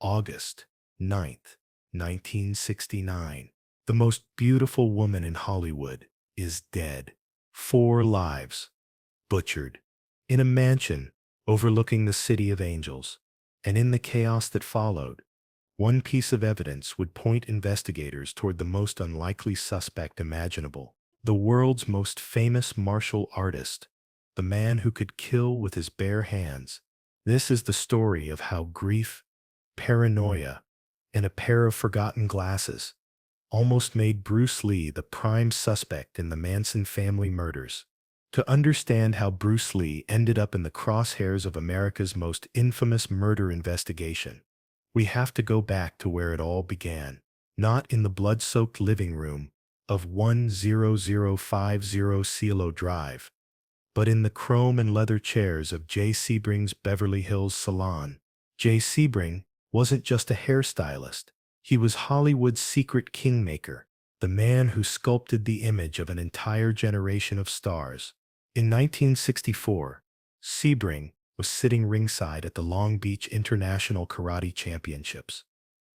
August 9th, 1969. The most beautiful woman in Hollywood is dead. 4 lives butchered. In a mansion overlooking the City of Angels. And in the chaos that followed, one piece of evidence would point investigators toward the most unlikely suspect imaginable. The world's most famous martial artist. The man who could kill with his bare hands. This is the story of how grief, paranoia, and a pair of forgotten glasses almost made Bruce Lee the prime suspect in the Manson family murders. To understand how Bruce Lee ended up in the crosshairs of America's most infamous murder investigation, we have to go back to where it all began. Not in the blood-soaked living room of 10050 Cielo Drive, but in the chrome and leather chairs of Jay Sebring's Beverly Hills salon. Jay Sebring wasn't just a hairstylist. He was Hollywood's secret kingmaker, the man who sculpted the image of an entire generation of stars. In 1964, Sebring was sitting ringside at the Long Beach International Karate Championships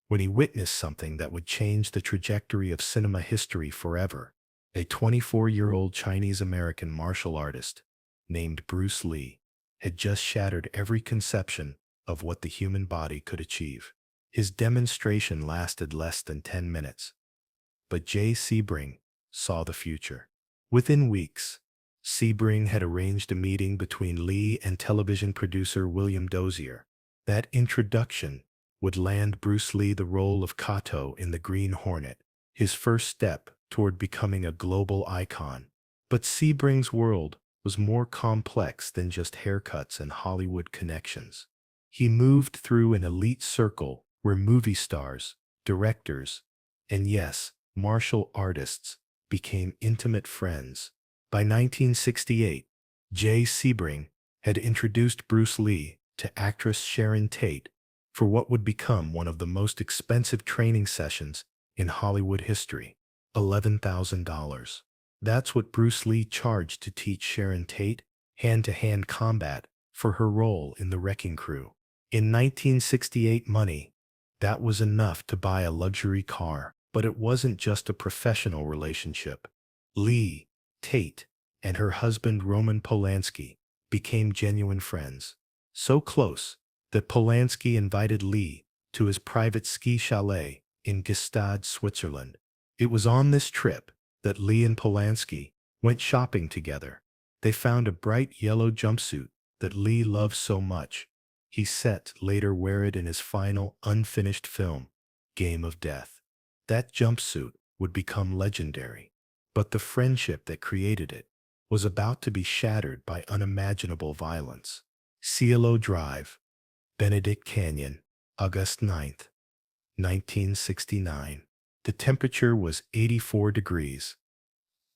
when he witnessed something that would change the trajectory of cinema history forever. A 24-year-old Chinese-American martial artist named Bruce Lee had just shattered every conception of what the human body could achieve. His demonstration lasted less than 10 minutes, but Jay Sebring saw the future. Within weeks, Sebring had arranged a meeting between Lee and television producer William Dozier. That introduction would land Bruce Lee the role of Kato in The Green Hornet, his first step toward becoming a global icon. But Sebring's world was more complex than just haircuts and Hollywood connections. He moved through an elite circle where movie stars, directors, and yes, martial artists became intimate friends. By 1968, Jay Sebring had introduced Bruce Lee to actress Sharon Tate for what would become one of the most expensive training sessions in Hollywood history, $11,000. That's what Bruce Lee charged to teach Sharon Tate hand-to-hand combat for her role in the Wrecking Crew. In 1968 money, that was enough to buy a luxury car. But it wasn't just a professional relationship. Lee, Tate, and her husband Roman Polanski became genuine friends. So close that Polanski invited Lee to his private ski chalet in Gstaad, Switzerland. It was on this trip that Lee and Polanski went shopping together. They found a bright yellow jumpsuit that Lee loved so much. He set later wear it in his final, unfinished film, Game of Death. That jumpsuit would become legendary, but the friendship that created it was about to be shattered by unimaginable violence. Cielo Drive, Benedict Canyon, August 9th, 1969. The temperature was 84 degrees.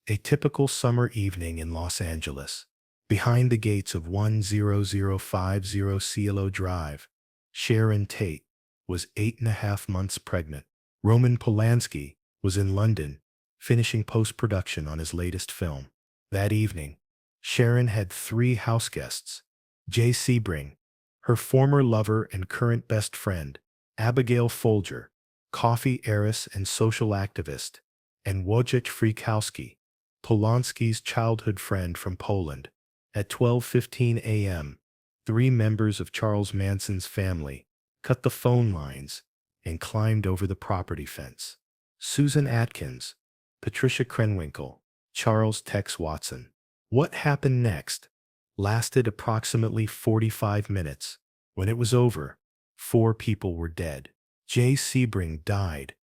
A typical summer evening in Los Angeles. Behind the gates of 10050 Cielo Drive, Sharon Tate was 8.5 months pregnant. Roman Polanski was in London, finishing post-production on his latest film. That evening, Sharon had 3 house guests: Jay Sebring, her former lover and current best friend, Abigail Folger, coffee heiress and social activist, and Wojciech Frykowski, Polanski's childhood friend from Poland. At 12:15 a.m., 3 members of Charles Manson's family cut the phone lines and climbed over the property fence. Susan Atkins, Patricia Krenwinkel, Charles Tex Watson. What happened next lasted approximately 45 minutes. When it was over, 4 people were dead. Jay Sebring died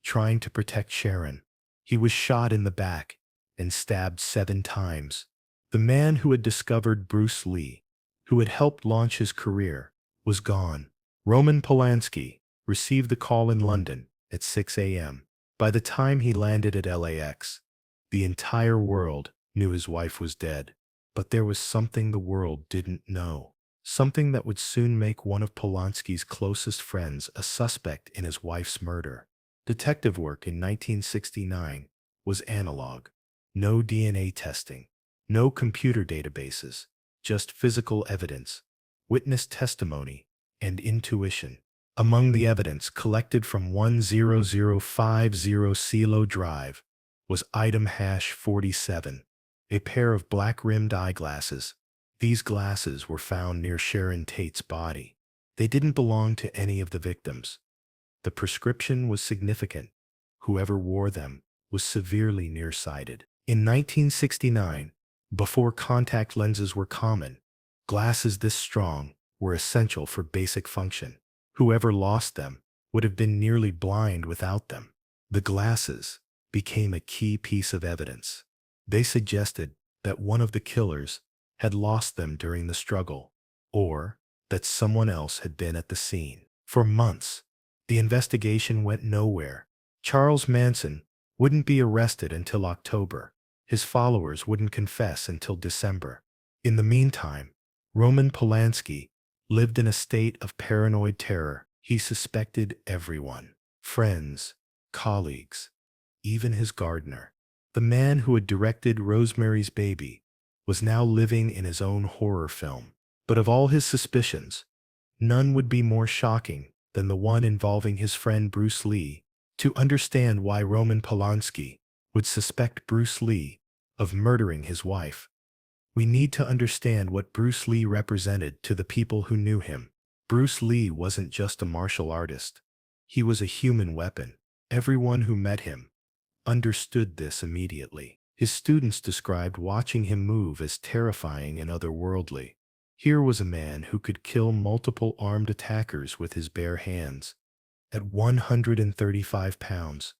trying to protect Sharon. He was shot in the back and stabbed 7 times. The man who had discovered Bruce Lee, who had helped launch his career, was gone. Roman Polanski received the call in London at 6 a.m. By the time he landed at LAX, the entire world knew his wife was dead. But there was something the world didn't know. Something that would soon make one of Polanski's closest friends a suspect in his wife's murder. Detective work in 1969 was analog. No DNA testing. No computer databases, just physical evidence, witness testimony, and intuition. Among the evidence collected from 10050 CeLo Drive was item hash 47, a pair of black-rimmed eyeglasses. These glasses were found near Sharon Tate's body. They didn't belong to any of the victims. The prescription was significant. Whoever wore them was severely nearsighted. In 1969, before contact lenses were common, glasses this strong were essential for basic function. Whoever lost them would have been nearly blind without them. The glasses became a key piece of evidence. They suggested that one of the killers had lost them during the struggle, or that someone else had been at the scene. For months, the investigation went nowhere. Charles Manson wouldn't be arrested until October. His followers wouldn't confess until December. In the meantime, Roman Polanski lived in a state of paranoid terror. He suspected everyone, friends, colleagues, even his gardener. The man who had directed Rosemary's Baby was now living in his own horror film. But of all his suspicions, none would be more shocking than the one involving his friend Bruce Lee. To understand why Roman Polanski would suspect Bruce Lee of murdering his wife, we need to understand what Bruce Lee represented to the people who knew him. Bruce Lee wasn't just a martial artist. He was a human weapon. Everyone who met him understood this immediately. His students described watching him move as terrifying and otherworldly. Here was a man who could kill multiple armed attackers with his bare hands. At 135 pounds,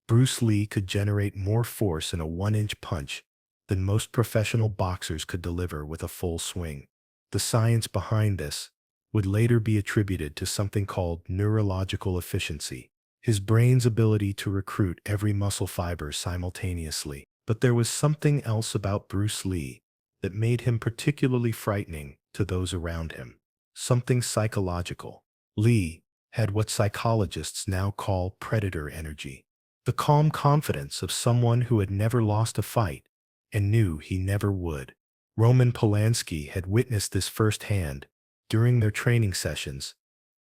Bruce Lee could generate more force in a 1-inch punch than most professional boxers could deliver with a full swing. The science behind this would later be attributed to something called neurological efficiency, his brain's ability to recruit every muscle fiber simultaneously. But there was something else about Bruce Lee that made him particularly frightening to those around him. Something psychological. Lee had what psychologists now call predator energy. The calm confidence of someone who had never lost a fight and knew he never would. Roman Polanski had witnessed this firsthand. During their training sessions,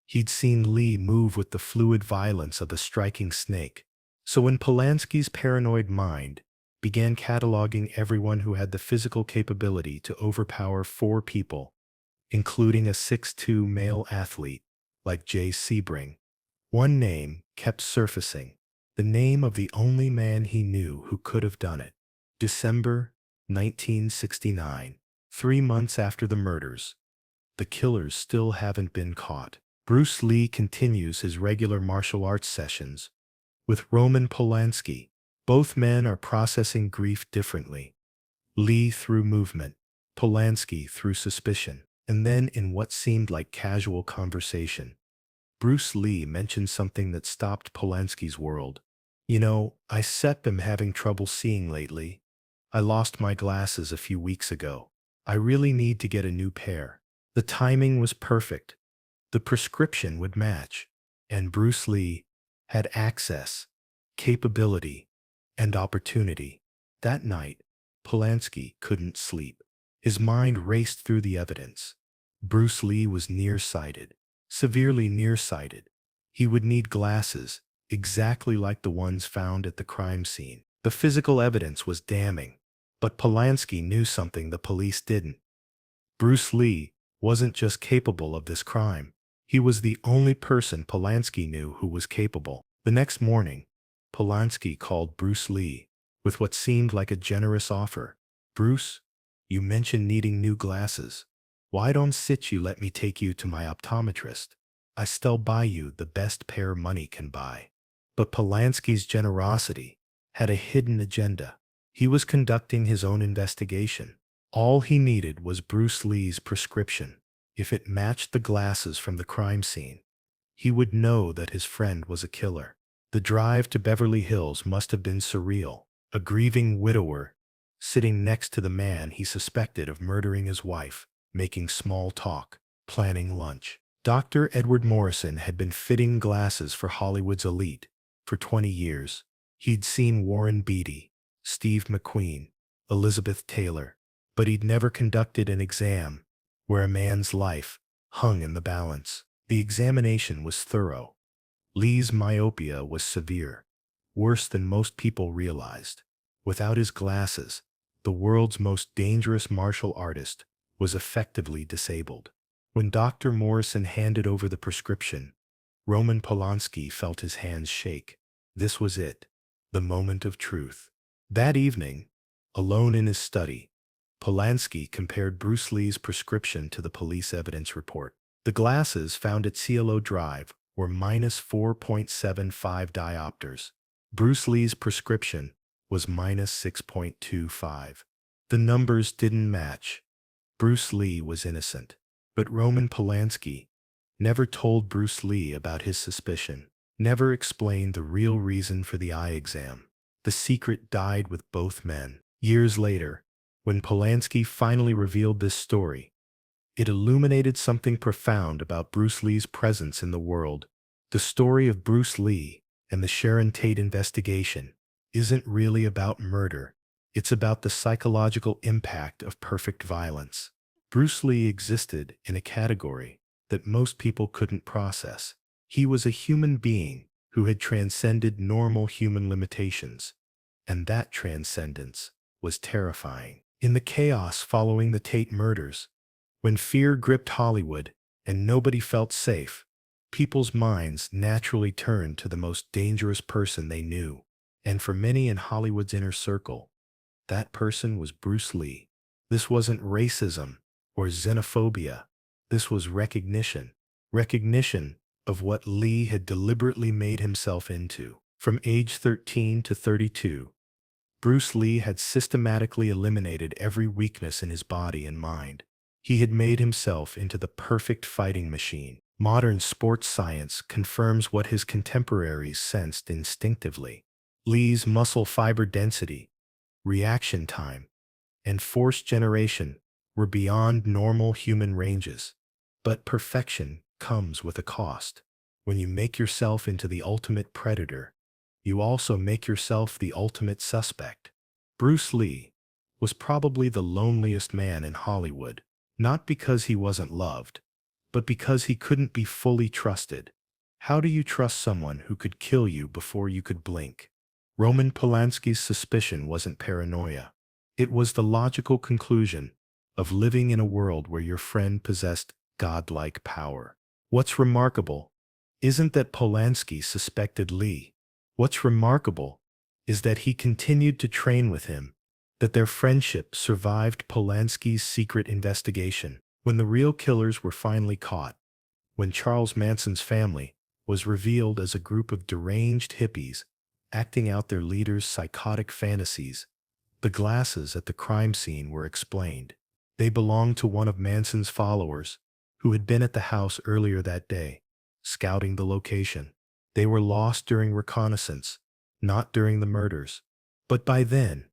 he'd seen Lee move with the fluid violence of a striking snake. So when Polanski's paranoid mind began cataloging everyone who had the physical capability to overpower 4 people, including a 6'2" male athlete like Jay Sebring, one name kept surfacing, the name of the only man he knew who could have done it. December 1969, 3 months after the murders. The killers still haven't been caught. Bruce Lee continues his regular martial arts sessions with Roman Polanski. Both men are processing grief differently. Lee through movement, Polanski through suspicion. And then, in what seemed like casual conversation, Bruce Lee mentioned something that stopped Polanski's world. "You know, I've been having trouble seeing lately. I lost my glasses a few weeks ago. I really need to get a new pair." The timing was perfect. The prescription would match. And Bruce Lee had access, capability, and opportunity. That night, Polanski couldn't sleep. His mind raced through the evidence. Bruce Lee was nearsighted, severely nearsighted. He would need glasses, exactly like the ones found at the crime scene. The physical evidence was damning, but Polanski knew something the police didn't. Bruce Lee wasn't just capable of this crime. He was the only person Polanski knew who was capable. The next morning, Polanski called Bruce Lee with what seemed like a generous offer. "Bruce, you mentioned needing new glasses. Why don't you let me take you to my optometrist? I still buy you the best pair money can buy." But Polanski's generosity had a hidden agenda. He was conducting his own investigation. All he needed was Bruce Lee's prescription. If it matched the glasses from the crime scene, he would know that his friend was a killer. The drive to Beverly Hills must have been surreal. A grieving widower sitting next to the man he suspected of murdering his wife, making small talk, planning lunch. Dr. Edward Morrison had been fitting glasses for Hollywood's elite for 20 years. He'd seen Warren Beatty, Steve McQueen, Elizabeth Taylor, but he'd never conducted an exam where a man's life hung in the balance. The examination was thorough. Lee's myopia was severe, worse than most people realized. Without his glasses, the world's most dangerous martial artist was effectively disabled. When Dr. Morrison handed over the prescription, Roman Polanski felt his hands shake. This was it, the moment of truth. That evening, alone in his study, Polanski compared Bruce Lee's prescription to the police evidence report. The glasses found at CLO Drive were minus 4.75 diopters. Bruce Lee's prescription was minus 6.25. The numbers didn't match. Bruce Lee was innocent. But Roman Polanski never told Bruce Lee about his suspicion, never explained the real reason for the eye exam. The secret died with both men. Years later, when Polanski finally revealed this story, it illuminated something profound about Bruce Lee's presence in the world. The story of Bruce Lee and the Sharon Tate investigation isn't really about murder. It's about the psychological impact of perfect violence. Bruce Lee existed in a category that most people couldn't process. He was a human being who had transcended normal human limitations, and that transcendence was terrifying. In the chaos following the Tate murders, when fear gripped Hollywood and nobody felt safe, people's minds naturally turned to the most dangerous person they knew. And for many in Hollywood's inner circle, that person was Bruce Lee. This wasn't racism or xenophobia. This was recognition. Recognition of what Lee had deliberately made himself into. From age 13 to 32, Bruce Lee had systematically eliminated every weakness in his body and mind. He had made himself into the perfect fighting machine. Modern sports science confirms what his contemporaries sensed instinctively. Lee's muscle fiber density, reaction time, and force generation were beyond normal human ranges. But perfection comes with a cost. When you make yourself into the ultimate predator, you also make yourself the ultimate suspect. Bruce Lee was probably the loneliest man in Hollywood, not because he wasn't loved, but because he couldn't be fully trusted. How do you trust someone who could kill you before you could blink? Roman Polanski's suspicion wasn't paranoia. It was the logical conclusion of living in a world where your friend possessed godlike power. What's remarkable isn't that Polanski suspected Lee. What's remarkable is that he continued to train with him, that their friendship survived Polanski's secret investigation. When the real killers were finally caught, when Charles Manson's family was revealed as a group of deranged hippies acting out their leader's psychotic fantasies, the glasses at the crime scene were explained. They belonged to one of Manson's followers who had been at the house earlier that day, scouting the location. They were lost during reconnaissance, not during the murders. But by then,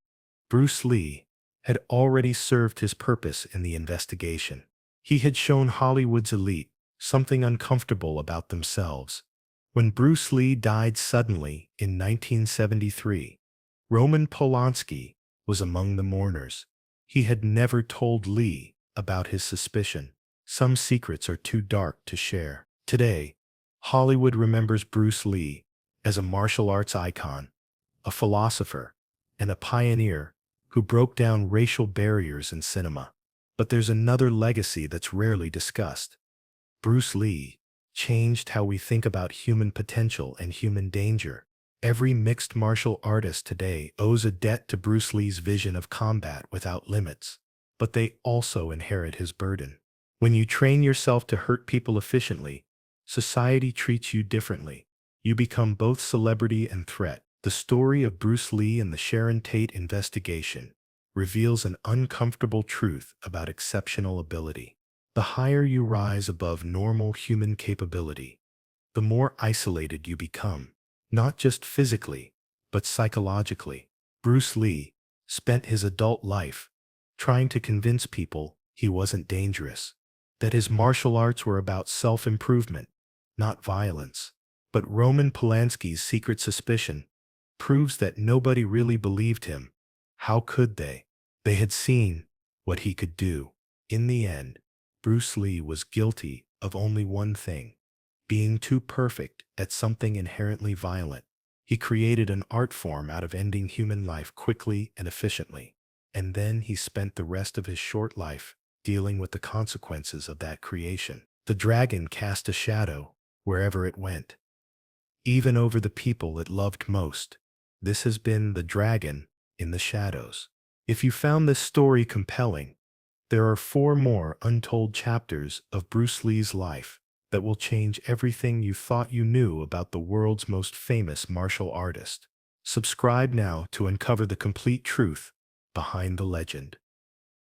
Bruce Lee had already served his purpose in the investigation. He had shown Hollywood's elite something uncomfortable about themselves. When Bruce Lee died suddenly in 1973, Roman Polanski was among the mourners. He had never told Lee about his suspicion. Some secrets are too dark to share. Today, Hollywood remembers Bruce Lee as a martial arts icon, a philosopher, and a pioneer who broke down racial barriers in cinema. But there's another legacy that's rarely discussed. Bruce Lee changed how we think about human potential and human danger. Every mixed martial artist today owes a debt to Bruce Lee's vision of combat without limits, but they also inherit his burden. When you train yourself to hurt people efficiently, society treats you differently. You become both celebrity and threat. The story of Bruce Lee and the Sharon Tate investigation reveals an uncomfortable truth about exceptional ability. The higher you rise above normal human capability, the more isolated you become, not just physically, but psychologically. Bruce Lee spent his adult life trying to convince people he wasn't dangerous, that his martial arts were about self-improvement, not violence. But Roman Polanski's secret suspicion proves that nobody really believed him. How could they? They had seen what he could do. In the end, Bruce Lee was guilty of only one thing: being too perfect at something inherently violent. He created an art form out of ending human life quickly and efficiently. And then he spent the rest of his short life dealing with the consequences of that creation. The dragon cast a shadow wherever it went, even over the people it loved most. This has been the dragon in the shadows. If you found this story compelling, there are 4 more untold chapters of Bruce Lee's life that will change everything you thought you knew about the world's most famous martial artist. Subscribe now to uncover the complete truth behind the legend.